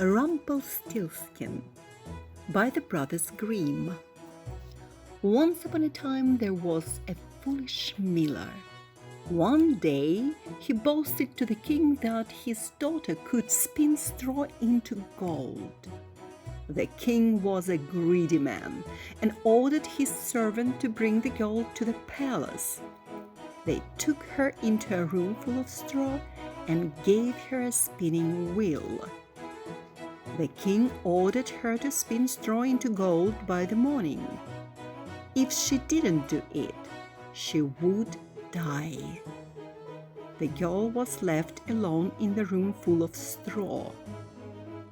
Rumplestiltskin by the brothers Grimm. Once upon a time there was a foolish miller. One day he boasted to the king that his daughter could spin straw into gold. The king was a greedy man and ordered his servant to bring the gold to the palace. They took her into a room full of straw and gave her a spinning wheel. The king ordered her to spin straw into gold by the morning. If she didn't do it, she would die. The girl was left alone in the room full of straw.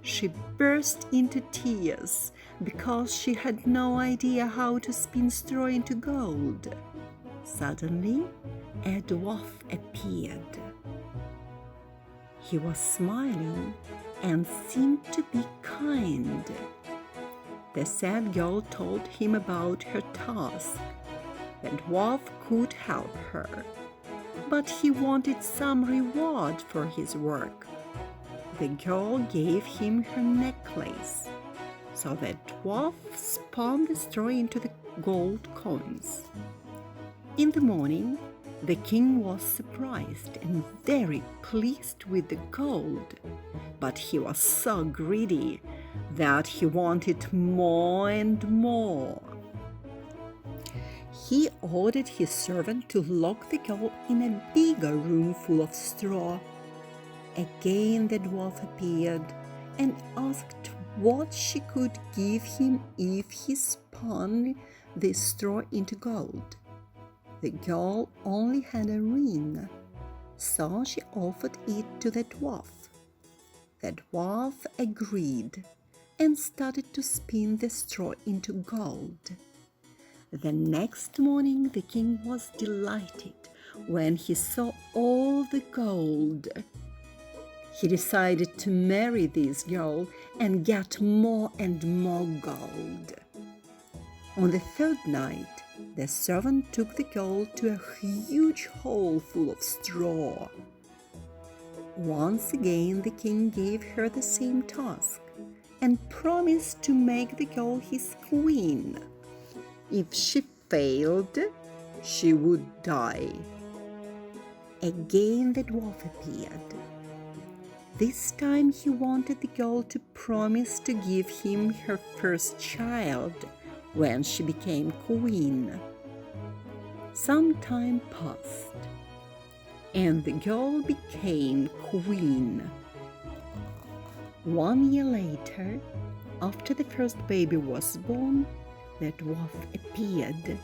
She burst into tears because she had no idea how to spin straw into gold. Suddenly, a dwarf appeared. He was smiling and seemed to be kind. The sad girl told him about her task. The dwarf could help her, but he wanted some reward for his work. The girl gave him her necklace, so the dwarf spun the straw into the gold coins. In the morning, the king was surprised and very pleased with the gold, but he was so greedy that he wanted more and more. He ordered his servant to lock the girl in a bigger room full of straw. Again the dwarf appeared and asked what she could give him if he spun the straw into gold. The girl only had a ring, so she offered it to the dwarf. The dwarf agreed and started to spin the straw into gold. The next morning the king was delighted when he saw all the gold. He decided to marry this girl and get more and more gold. On the third night, the servant took the girl to a huge hole full of straw. Once again the king gave her the same task and promised to make the girl his queen. If she failed, she would die. Again the dwarf appeared. This time he wanted the girl to promise to give him her first child when she became queen. Some time passed, and the girl became queen. 1 year later, after the first baby was born, the dwarf appeared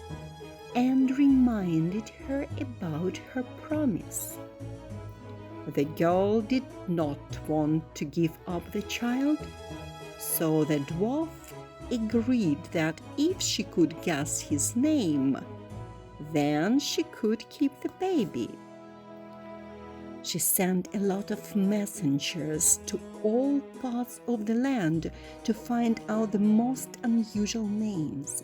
and reminded her about her promise. The girl did not want to give up the child, so the dwarf agreed that if she could guess his name, then she could keep the baby. She sent a lot of messengers to all parts of the land to find out the most unusual names.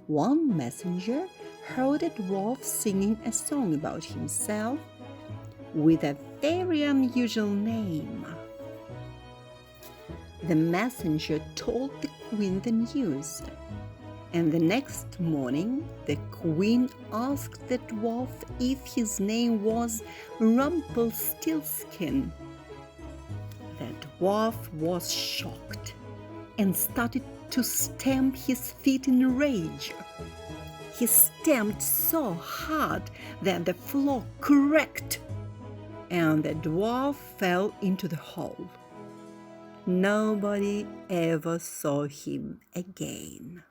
One messenger heard a dwarf singing a song about himself with a very unusual name. The messenger told the queen the news, and the next morning the queen asked the dwarf if his name was Rumplestiltskin. The dwarf was shocked and started to stamp his feet in rage. He stamped so hard that the floor cracked, and the dwarf fell into the hole. Nobody ever saw him again.